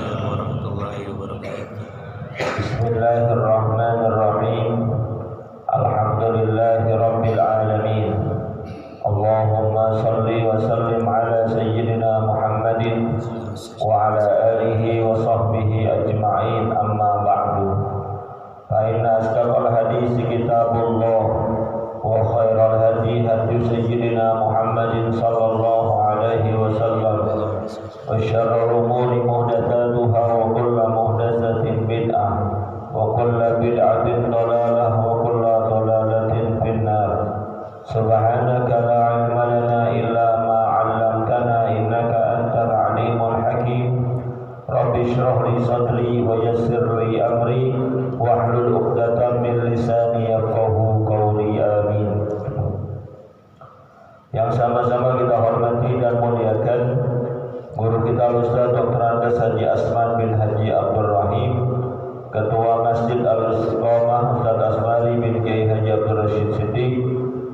Waalaikumsalam warahmatullahi wabarakatuh. Bismillahirrahmanirrahim. Alhamdulillahi rabbil alamin. Allahumma salli wa sallim ala sayyidina Muhammadin wa ala alihi wa sahbihi ajma'in, amma ba'du. Fa inna asdaqal hadisi kitabullah wa khairal hadi hadi sayyidina Muhammadin sallallahu alaihi wasallam wa syarrul umuri muhdatsatuha wa kullu muhdatsatin bid'ah wa kullu bid'atin dhalalah wa kullu dhalalatin finnar. Subhanaka la ilma lana illa ma 'allamtana innaka antal alimul hakim. Rabbi shrah li sadri wa yassir li amri wahlul 'uqdatam min lisani yafqahu qawli. Amin. Yang sama-sama kita hormati dan muliakan guru kita Ustaz Dr. Andes Haji Asman bin Haji Abdul Rahim, Ketua Masjid Al-Istiqomah Ustaz Asmari bin Kiai Haji Abdul Rashid Siddiq,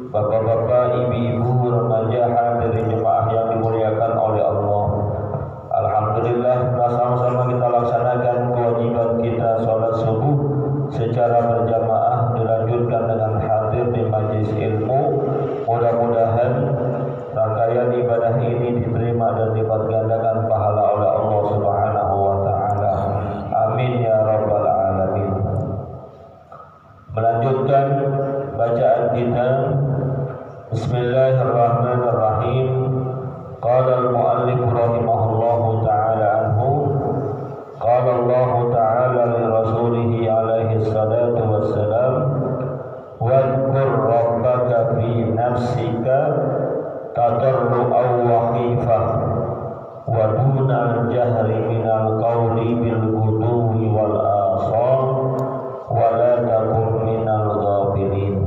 bapak-bapak, ibu-ibu, remaja, hadirin jemaah yang dimuliakan oleh Allah. Alhamdulillah, sama-sama kita laksanakan kewajiban kita sholat subuh secara berjamaah, dilanjutkan dengan hadir di majelis ilmu. Mudah-mudahan rangkaian ibadah ini diterima dan dilipat gandakan pahala oleh Allah Subhanahu wa taala. Amin ya rabbal alamin. Melanjutkan bacaan kita. Bismillahirrahmanirrahim. Qala al-muallif rahimahullahu ta'ala anhu, qala Allah ta'ala li rasulih alaihi salatu wassalam, wadhkur rabbaka fi nafsika tadarru'an wa khifah wa duna jahri minal qawli bil ghuduwi wal asal wa la takun minal ghafilin.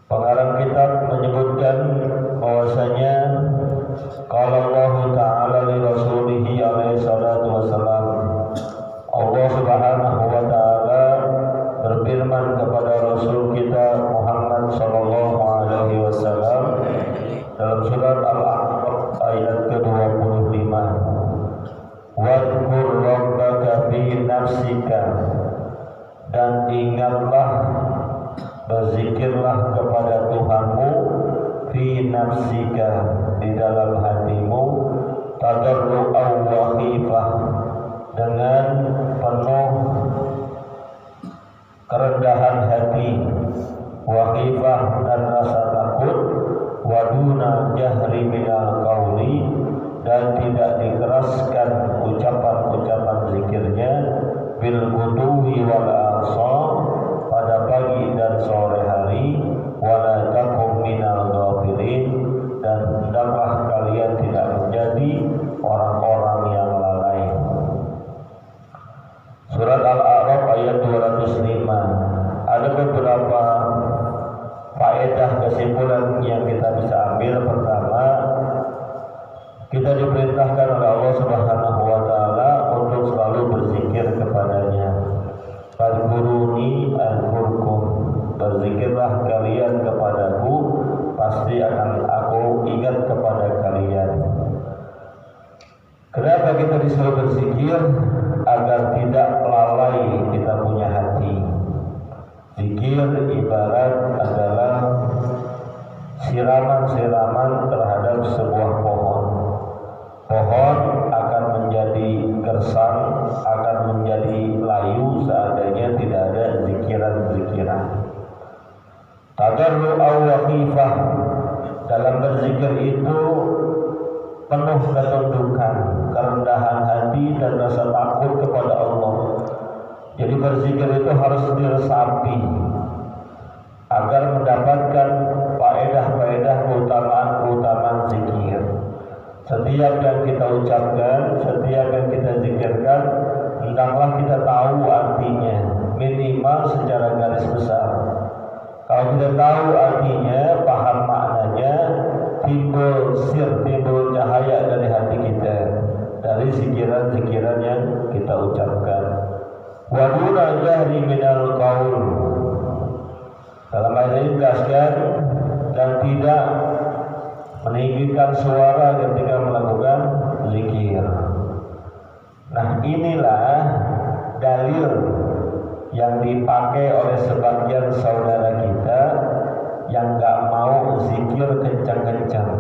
Pengarang kitab menyebutkan bahwasanya qala Allah ta'ala li rasulih alaihi salatu wassalam, Allah Subhanahu wa ta'ala berfirman kepada Rasul kita Muhammad sallallahu alaihi wasallam dalam surat Al-A'raf ayat ke-25, wadhkur rabbaka fi nafsika, dan ingatlah, berzikirlah kepada Tuhanmu, fi nafsika, di dalam hatimu, tadarru'an wa khifah, dengan penuh kerendahan hati, wa khifah, dan rasa takut, wa duna jahri minal qawli, dan tidak dikeraskan ucapan-ucapan zikirnya, bil ghuduwi wal asal, pada pagi dan sore hari, wala takum minal ghafilin, dan hendaklah kalian tidak menjadi orang-orang yang lalai. Surat Al-A'raf ayat 205. Ada beberapa faedah kesimpulan yang kita bisa ambil. Pertama, kita diperintahkan oleh Allah Subhanahu wa taala untuk selalu berzikir kepadanya. Fadhkuruni azkurkum, berzikirlah kalian kepadaku, pasti akan aku ingat kepada kalian. Kenapa kita disuruh berzikir? Agar tidak lalai kita punya hati. Zikir ibarat adalah siraman-siraman terhadap sebuah pohon. Pohon akan menjadi gersang, akan menjadi layu seandainya tidak ada zikiran-zikiran. Tadarru'an wa khifah, dalam berzikir itu penuh ketundukan, kerendahan hati, dan rasa takut kepada Allah. Jadi berzikir itu harus diresapi agar mendapatkan faedah-faedah keutamaan-keutamaan zikir. Setiap yang kita ucapkan, setiap yang kita zikirkan, hendaklah kita tahu artinya, minimal secara garis besar. Kalau kita tahu artinya, paham maknanya, timbul cahaya dari hati kita, dari zikiran-zikiran yang kita ucapkan. Wa duna jahri minal qaul, dalam ayat ini dijelaskan, dan tidak meninggikan suara ketika melakukan zikir. inilah dalil yang dipakai oleh sebagian saudara kita yang nggak mau zikir kencang-kencang.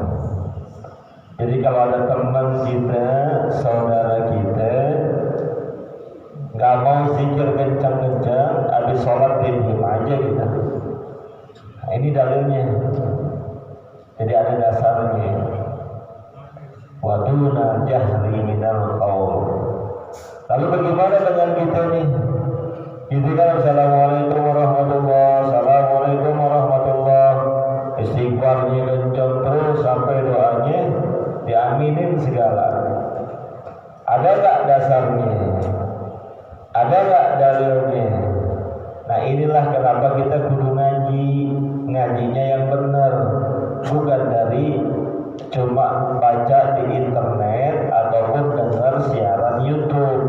Jadi kalau ada teman kita, saudara kita nggak mau zikir kencang-kencang, habis sholat diam aja kita. Nah, ini dalilnya. Jadi ada dasarnya. Wa duna jahri minal qaul. Lalu bagaimana dengan kita nih? Gitu kan, assalamualaikum warahmatullahi, assalamualaikum warahmatullahi, istighfarnya kencang terus sampai doanya diaminin segala. Ada nggak dasarnya? Ada nggak dalilnya? Nah inilah kenapa kita kudu ngaji, ngajinya yang benar, bukan dari cuma baca di internet ataupun dengar siaran YouTube.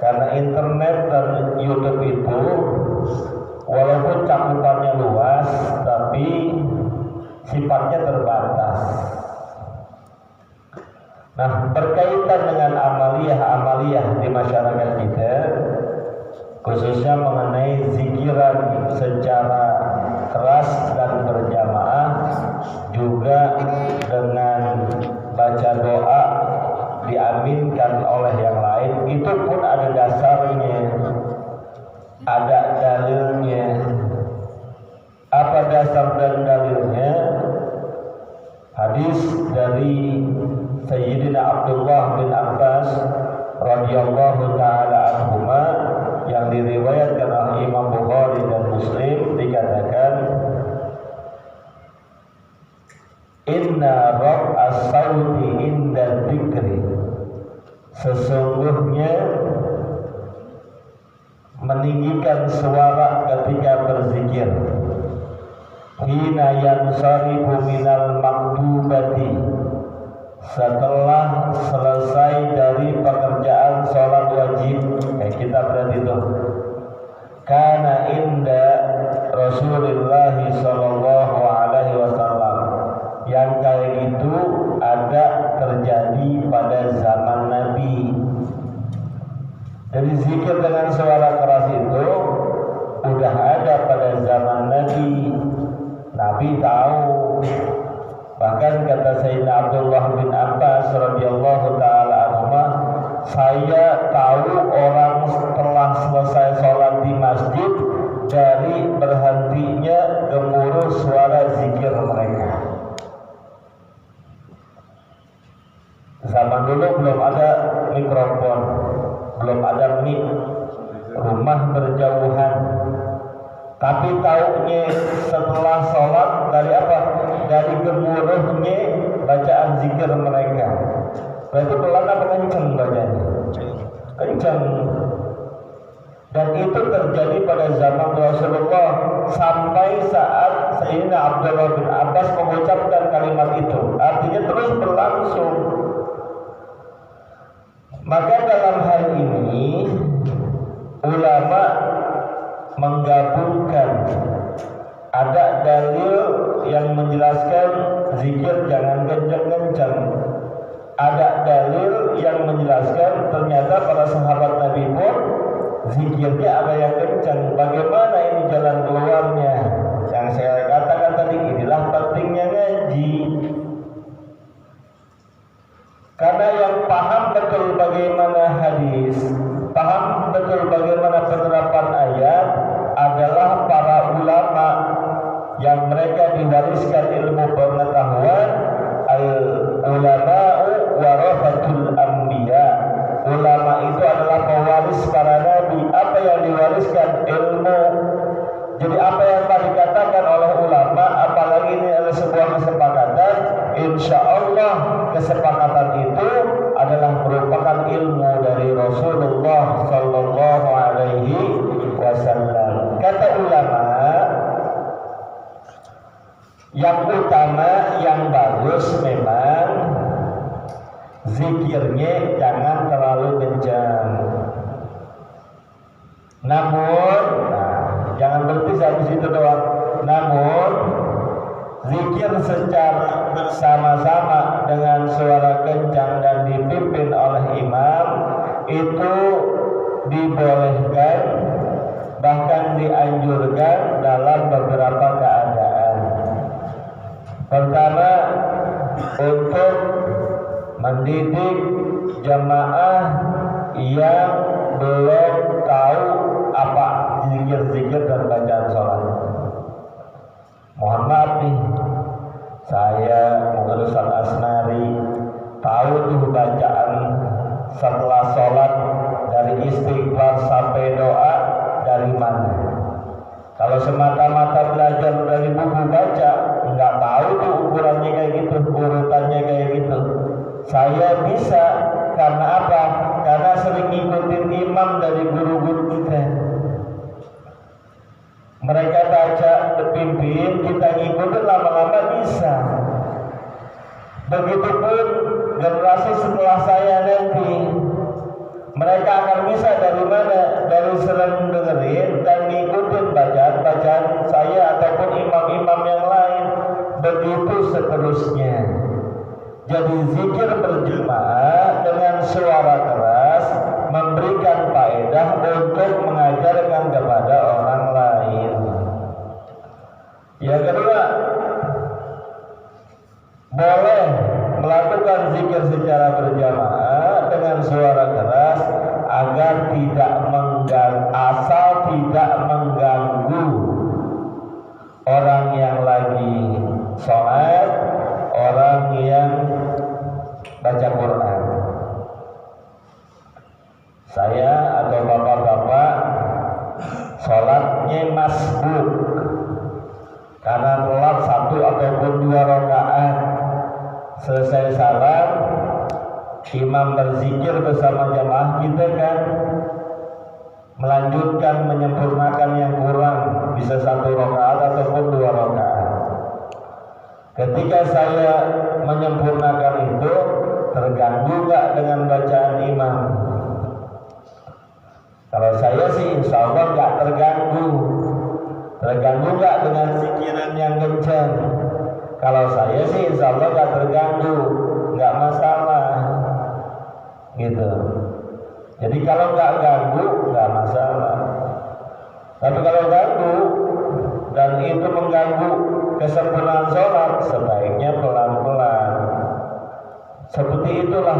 Karena internet dan YouTube itu walaupun cakupannya luas, tapi sifatnya terbatas. Nah, berkaitan dengan amaliyah di masyarakat kita, khususnya mengenai zikiran secara keras dan berjamaah, juga dengan baca doa diaminkan oleh yang lain, itu pun ada dasarnya, ada dalilnya. Apa dasar dan dalilnya? Hadis dari Sayyidina Abdullah bin Abbas radhiyallahu taala anhuma yang diriwayatkan oleh Imam Bukhari dan Muslim, dikatakan inna rab as-sauti inda dzikri, sesungguhnya meninggikan suara ketika berzikir, hina yansarifu minal maktubati, setelah selesai dari pekerjaan sholat wajib. Kayak kita berarti itu kana inda Rasulullah sallallahu alaihi wasallam, yang kayak itu ada terjadi pada zaman Nabi. Jadi zikir dengan suara keras itu udah ada pada zaman Nabi. Nabi tahu. Bahkan kata Sayyidina Abdullah bin Abbas radhiyallahu taala anhuma, saya tahu orang setelah selesai sholat di masjid dari berhentinya gemuruh suara zikir mereka. Zaman dulu belum ada mikrofon, belum ada mic, rumah berjauhan. Tapi taunya setelah sholat dari apa? Dari gemuruhnya bacaan zikir mereka. Berarti pelan apa kencang bacanya? Kencang. Dan itu terjadi pada zaman Rasulullah sampai saat Sayyidina Abdullah bin Abbas mengucapkan kalimat itu. Artinya terus berlangsung. Maka dalam hal ini ulama menggabungkan, ada dalil yang menjelaskan zikir jangan kencang-kencang, ada dalil yang menjelaskan ternyata para sahabat Nabi pun zikirnya ada yang kencang. Bagaimana ini jalan keluarnya? Yang saya katakan tadi, inilah pentingnya ngaji. Karena yang paham betul bagaimana hadis, paham betul bagaimana penerapan ayat adalah para ulama yang mereka diwariskan ilmu pengetahuan. Al-ulama'u warasatul anbiya. Ulama itu adalah pewaris para nabi. Apa yang diwariskan? Ilmu. Jadi apa yang telah dikatakan oleh ulama, apalagi ini adalah sebuah kesepakatan, insya Allah kesepakatan itu adalah merupakan ilmu dari Rasulullah Sallallahu Alaihi Wasallam. Kata ulama, yang utama, yang bagus memang zikirnya jangan terlalu kencang. Namun, jangan berhenti sampai situ doang. Namun, zikir secara bersama-sama dengan suara kencang dan dipimpin oleh imam itu dibolehkan, bahkan dianjurkan dalam beberapa keadaan. Pertama, untuk mendidik jamaah yang belum tahu apa zikir-zikir dan bacaan sholat. Mohon maaf nih, saya Ustaz Asnari tahu tuh bacaan setelah sholat dari istighfar sampai doa dari mana. Kalau semata-mata belajar dari buku baca, nggak tahu tuh ukurannya kayak gitu, urutannya kayak gitu. Saya bisa karena apa? Karena sering ngikutin imam dari guru-guru kita. Mereka baca, pimpin, kita ngikutin, lama-lama bisa. Begitupun generasi setelah saya nanti, mereka akan bisa dari mana? Dari sering dengerin dan ngikutin bacaan-bacaan saya ataupun imam-imam yang lain. Begitu seterusnya. Jadi zikir berjemaah dengan suara keras memberikan faedah untuk mengajarkan kepada orang lain. Yang kedua, boleh melakukan zikir secara berjamaah dengan suara keras agar tidak mengganggu, asal tidak mengganggu orang yang lagi sholat, orang yang baca Quran. Saya atau bapak-bapak sholatnya masbuk karena telat 1 ataupun 2 rakaat. Selesai salam, imam berzikir bersama jamaah kita kan, melanjutkan menyempurnakan yang kurang, bisa 1 rakaat ataupun 2 rakaat. Ketika saya menyempurnakan itu, terganggu nggak dengan bacaan imam? Kalau saya sih insya Allah nggak terganggu. Terganggu nggak dengan zikiran yang kencang? Kalau saya sih insya Allah nggak terganggu, nggak masalah, gitu. Jadi kalau nggak ganggu, nggak masalah. Tapi kalau ganggu dan itu mengganggu kesempurnaan sholat, sebaiknya pelan-pelan. Seperti itulah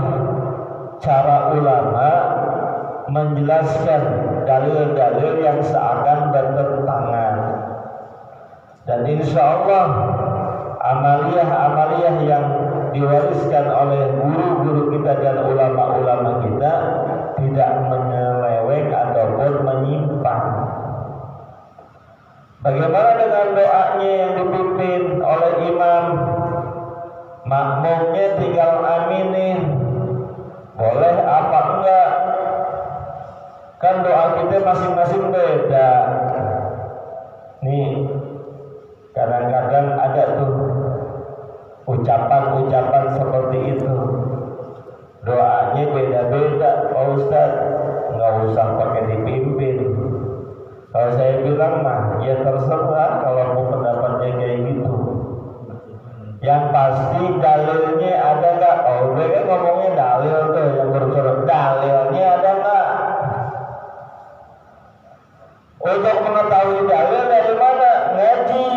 cara ulama menjelaskan dalil-dalil yang seakan bertentangan. Dan insya Allah amaliyah-amaliyah yang diwariskan oleh guru-guru kita dan ulama-ulama kita tidak menyeleweng ataupun menyimpang. Bagaimana dengan doanya yang dipimpin oleh imam? Makmumnya tinggal aminin. Boleh apa enggak? Kan doa kita masing-masing beda. Nih, kadang-kadang ada tuh ucapan-ucapan seperti itu. Doanya beda-beda, Pak Ustadz. Nggak usah pakai dipimpin. Kalau saya bilang mah, ya terserah kalau mau pendapatnya kayak gitu. Yang pasti dalilnya ada nggak? Oh, mereka ngomongnya dalil tuh yang bersurat. Dalilnya ada nggak? Untuk mengetahui dalil dari mana? Ngaji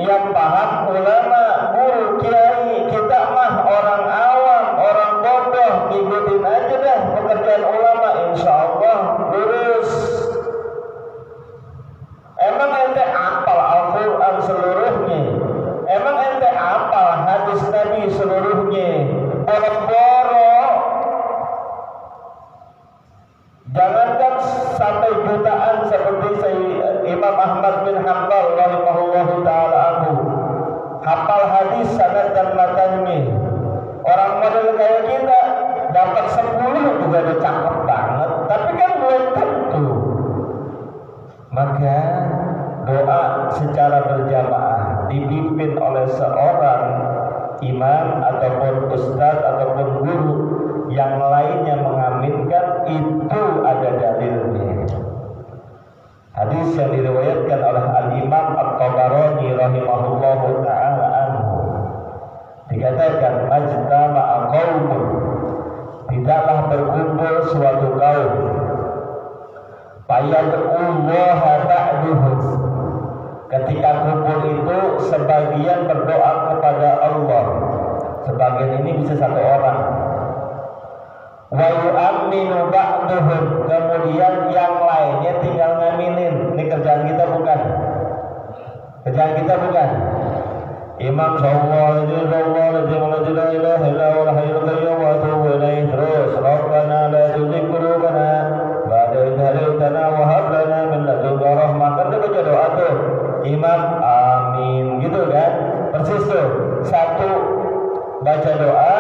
yang paham ulama, guru, kiai. Kita mah orang awam, orang bodoh, ngikutin aja dah pekerjaan ulama, insya Allah lurus. Emang ente apal Al-Quran seluruhnya? Emang ente apal hadis Nabi seluruhnya? Boro-boro. Jangankan sampai jutaan seperti Imam Ahmad bin Hanbal rahimahullahu ta'ala anhu, hafal hadis sanad dan matanya. Orang model kayak kita dapat 10 juga udah cakep banget, tapi kan belum tentu. Maka doa secara berjamaah dipimpin oleh seorang imam ataupun ustadz ataupun guru yang lainnya mengaminkan, itu ada dalilnya. Hadis yang diriwayatkan oleh Al-Imam At-Tabarani rahimahullahu ta'ala anhu, dikatakan majtama'a qaumun, tidaklah berkumpul suatu kaum yad'ullaha ba'duhum. Ketika kumpul itu sebagian berdoa kepada Allah. Sebagian ini bisa satu orang. Wa yu'minu ba'duhum. Kemudian yang lainnya tinggal ngaminin. Ini kerjaan kita bukan? Kerjaan kita bukan? Imam sallallahu alaihi wasallam la ilaha illa huwal hayyul qayyum wa atubu ilaihi terus rabbana la tuzigh qulubana ba'da idh hadaytana wa hab lana min ladunka rahmah. Kan dia baca doa tuh Imam amin gitu kan, persis tuh. Satu baca doa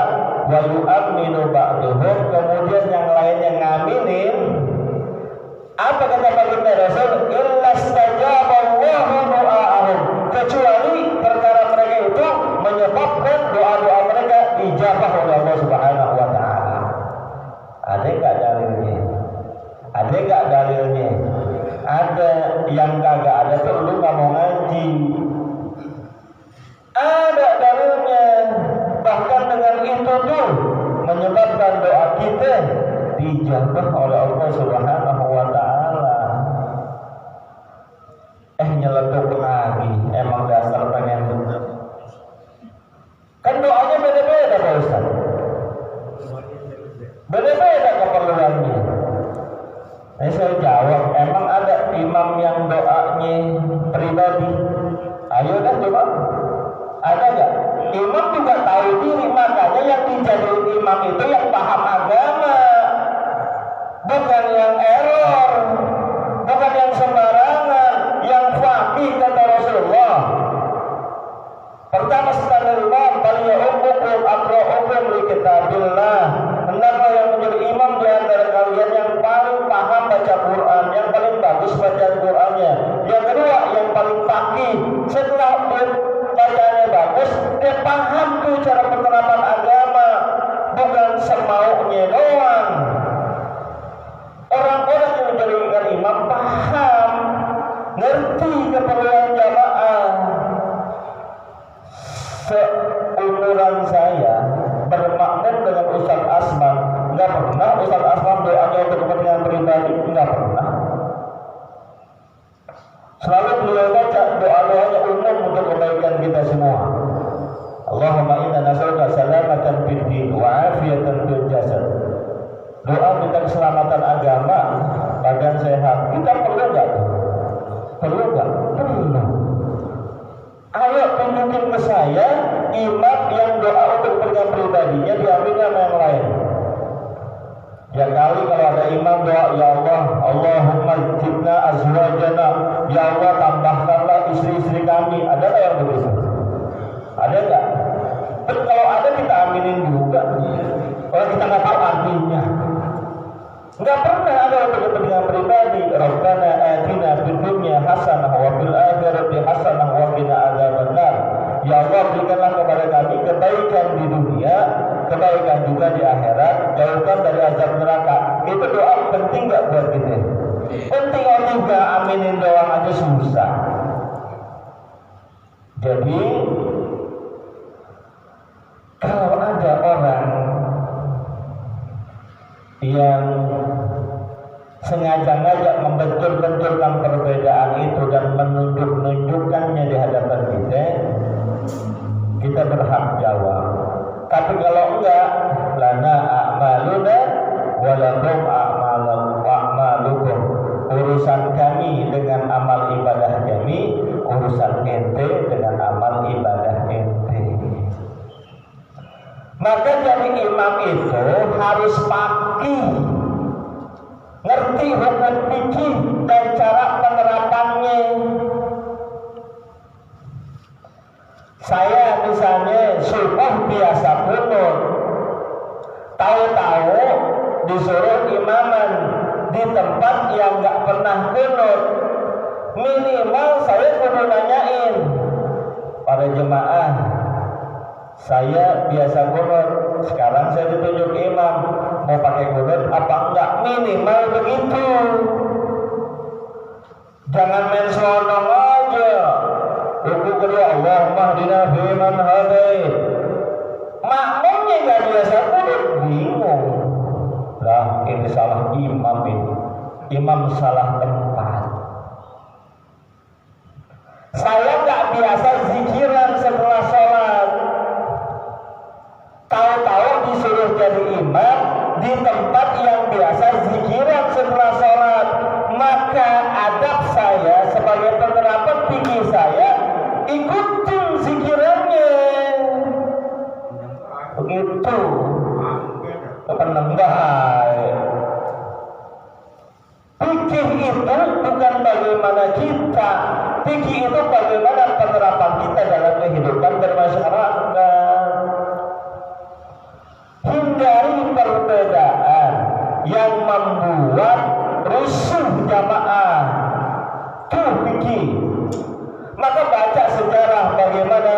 wa yu'minu ba'duhum, kemudian yang lainnya ngaminin. Apa kata baginda Rasul? Illa stajaba Allahu du'a'ahum, kecuali perkara mereka itu menyebabkan doa-doa mereka dijabah oleh Allah Subhanahu wa taala. Ada enggak dalilnya? Ada enggak dalilnya? Ada. Yang kagak ada tuh lu enggak mau ngaji. Ada dalilnya. Bahkan dengan itu tuh menyebabkan doa kita dijabah oleh Allah Subhanahu wa taala. Nyeletuk lagi, emang dasar pengen bener. Kan doanya beda-beda Pak Ustaz. Beda-beda keperluannya. Ini saya jawab, emang ada imam yang doanya pribadi? Ayo dah coba. Ada gak? Imam juga tahu diri, makanya yang dijadiin imam itu yang paham agama, bukan yang error, bukan yang sembarangan, yang faqih kata Rasulullah. Pertama standar imam, faliya'ummukum aqra'ukum li kitabillah. Hendaklah yang menjadi imam di antara kalian yang paling paham baca Quran, yang paling bagus bacaan Qurannya. Yang kedua, yang paling faqih. Setelah bacaannya bagus, dia paham tuh cara penerapan agama, bukan semaunya doang. Orang-orang yang menjadikan imam paham, ngerti keperluan jamaah. Seumuran saya bermakmum dengan Ustaz Asman, nggak pernah Ustaz Asman doanya untuk kepentingan pribadi, nggak pernah. Selalu beliau baca doa-doanya umum untuk kebaikan kita semua. Allahumma inna nas'aluka salamatan fid din wa afiyatan fil jasad. Doa minta keselamatan agama, badan sehat. Kita perlu nggak? Perlu nggak? Perlu. Ayo tunjukin ke saya imam yang doa untuk kepentingan pribadinya diambil sama yang lain. Ya kali kalau ada imam doa, ya Allah, Allahumma jibna azwajana, ya Allah tambahkanlah istri-istri kami. Ada nggak yang begitu? Ada nggak? Tapi kalau ada kita aminin juga. Kalau kita nggak tahu artinya, nggak pernah ada untuk kepentingan pribadi. Rabbana atina fid dunya hasanah wa fil akhirati hasanah wa qina adzabannar. Ya Allah, berikanlah kepada kami kebaikan di dunia, kebaikan juga di akhirat, jauhkan dari azab neraka. Itu doa penting nggak buat kita? Penting juga, aminin doang aja susah. Jadi kalau ada orang yang sengaja-ngajak membentur-benturkan perbedaan itu dan menunjuk-nunjukkannya di hadapan kita berhak jawab. Tapi kalau enggak, lana a'maluna walakum a'malukum. Urusan kami dengan amal ibadah kami, urusan ente dengan amal ibadah ente. Maka jadi imam itu harus faqih, ngerti hukum fikih dan cara penerapannya. Saya misalnya subuh biasa kunut, tahu-tahu disuruh imaman di tempat yang nggak pernah kunut. Minimal saya kudu nanyain pada jemaah, saya biasa kunut, sekarang saya ditunjuk imam, mau pakai kunut apa enggak? Minimal begitu. Jangan main selonong aja. Rukuk kedua, Allahumma hdina fiman hadait. Makmumnya nggak biasa kunut, bingung. Lah ini salah imam ini. imam salah tempat. Saya nggak biasa zikiran setelah sholat. Tahu-tahu disuruh jadi imam di tempat yang biasa zikiran setelah sholat. Maka adab saya sebagai penerapan fikih saya, ikutin zikirannya. Begitu. Penambah. Fikih itu bukan bagaimana kita. Fikih itu bagaimana penerapan kita dalam kehidupan bermasyarakat. Hindari perbedaan yang membuat rusuh jamaah. Itu fikih. Maka baca sejarah bagaimana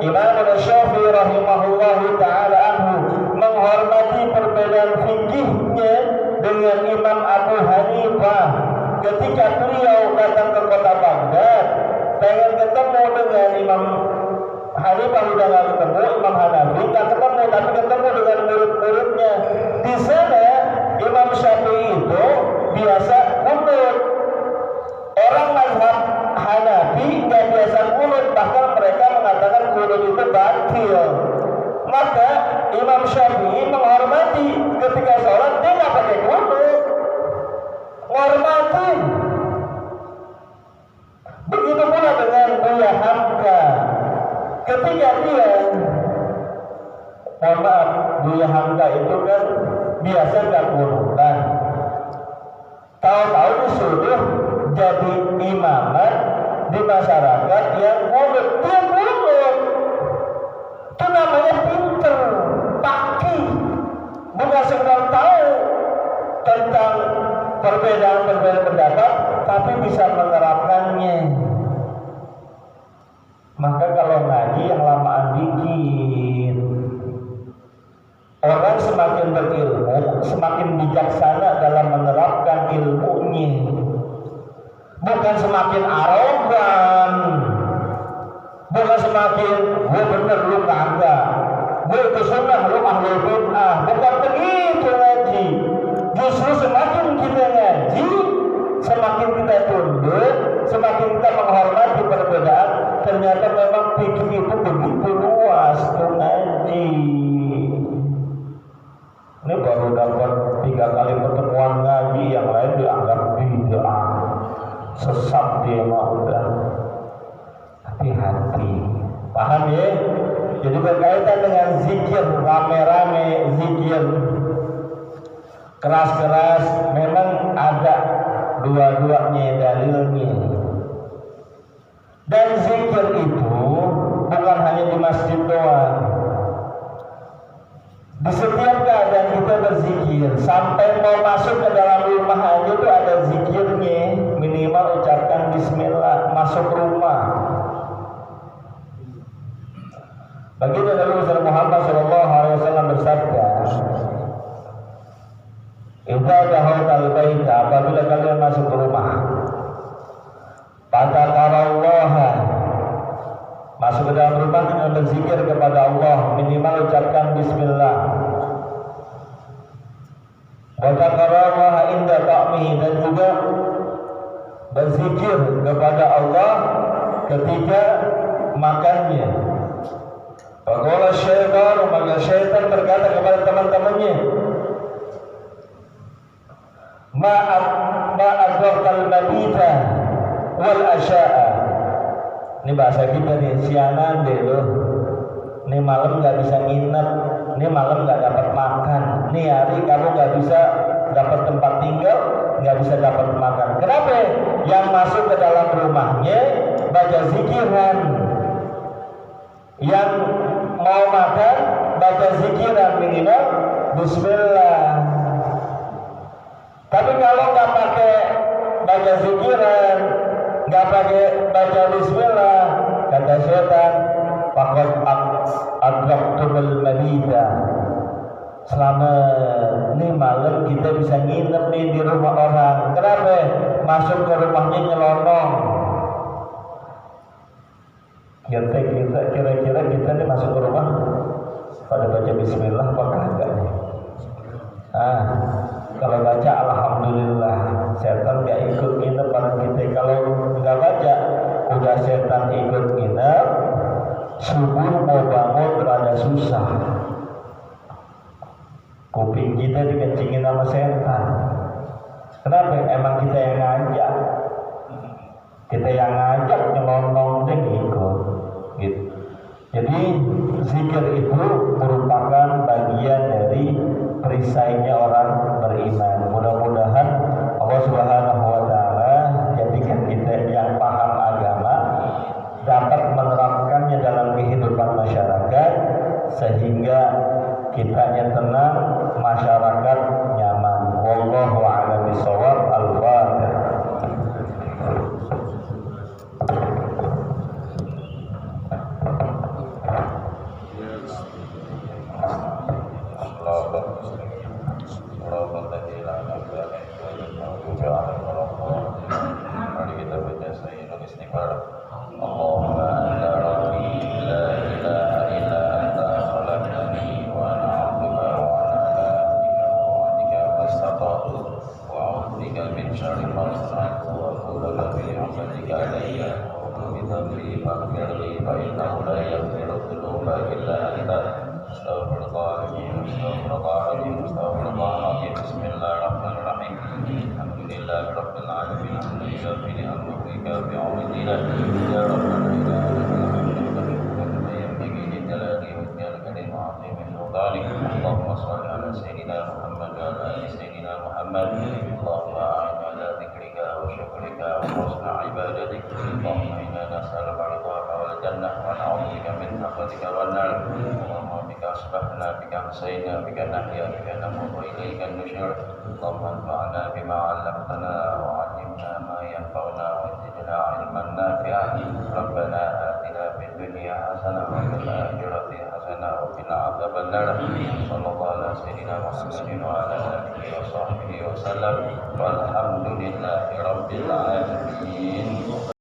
Imam Syafi'i rahimahullahu ta'ala anhu menghormati perbedaan fikihnya dengan Imam Abu Hanifah. Ketika beliau datang ke kota Baghdad, pengen ketemu dengan Imam Hanifah, udah nggak ketemu, Imam Hanafi nggak ketemu, tapi ketemu dengan murid-muridnya. Di sana Imam Syafi'i itu biasa kunut. Orang mazhab Hanafi nggak biasa kunut, bahkan mereka mengatakan kunut itu batil. Maka Imam Syafi'i menghormati ketika sholat dia nggak pakai kunut, menghormati. Begitu pula dengan Buya Hamka. Ketika dia, mohon maaf, Buya Hamka itu kan biasa nggak kunutan. Tahu-tahu disuruh jadi imaman di masyarakat yang kunut. Dia kunut. Itu namanya pinter, paki. Bukan sekedar tahu tentang perbedaan pendapat, tapi bisa menerapkannya. Maka kalau ngaji yang lamaan dikit. Orang semakin berilmu, semakin bijaksana dalam menerapkan ilmunya. Bukan semakin arogan. Bukan semakin gue bener lu kagak, gue itu sunnah lu ahlul bid'ah. Bukan begitu ngaji. Justru semakin kita ngaji, semakin kita tunduk, semakin kita menghormati perbedaan. Ternyata memang fikih itu begitu luas tuh ngaji. Ini baru dapat 3 kali pertemuan ngaji, yang lain dianggap bid'ah, sesat dia mah udah. Hati-hati, paham ya? Jadi berkaitan dengan zikir, rame-rame zikir, keras-keras, memang ada dua-duanya dalilnya. Dan zikir itu bukan hanya di masjid doang. Di setiap keadaan kita berzikir. Sampai mau masuk ke dalam rumah aja itu ada zikirnya. Minimal ucapkan bismillah masuk rumah. Baginda Nabi Muhammad SAW bersabda, "Idza dakhaltal baita," apabila kalian masuk ke rumah, "Fadzakarallaha," masuk ke dalam rumah dengan berzikir kepada Allah, minimal ucapkan bismillah. "Wa dzakarallaha inda ta'mihi," dan juga berzikir kepada Allah ketika makannya. Faqala syaitan, maka syaitan berkata kepada teman-temannya, "Ma'adzaqal mabita wal asya'a." Ini bahasa kita nih, sianan deh lo. Ini malam nggak bisa nginep, ini malam nggak dapat makan, ini hari kamu nggak bisa dapat tempat tinggal, nggak bisa dapat makan. Kenapa? Yang masuk ke dalam rumahnya baca zikiran, yang mau makan baca zikiran minimal bismillah. Tapi kalau nggak pakai baca zikiran, nggak pakai baca bismillah, kata syaitan, faqad adraktumul mabita. Selama ini malam kita bisa nginep nih di rumah orang. Kenapa? Masuk ke rumahnya nyelonong. Kira-kira kita nih masuk ke rumah pada baca bismillah apa kagak nih? Kalau baca alhamdulillah, saya nama setan. Kenapa? Emang kita yang ngajak. Kita yang ngajak nyelonong dan ikut. Gitu. Jadi zikir itu merupakan bagian dari perisainya orang beriman. Mudah-mudahan Allah Subhanahu wa taala jadikan kita yang paham agama dapat menerapkannya dalam kehidupan masyarakat sehingga kitanya tenang, masyarakat nyaman. Wallahu a'lam bishawab. Al-Fatihah. اللهم صل على سيدنا محمد وعلى ال سيدنا محمد. اللهم اعنا على ذكرك وشكرك وحسن عبادتك. اللهم انا نسالك رضاك والجنه ونعوذ بك من سخطك والنار. اللهم بك اصبحنا بك امسينا بك نحيا بك نموت واليك النشور. اللهم انفعنا بما علمتنا وعلمنا ما ينفعنا وزدنا علما نافعا. ربنا آتنا في الدنيا حسنه وفي الاخره حسنه وقنا عذاب النار. صلى الله على سيدنا محمد وعلى آله وصحبه وسلم والحمد لله رب العالمين.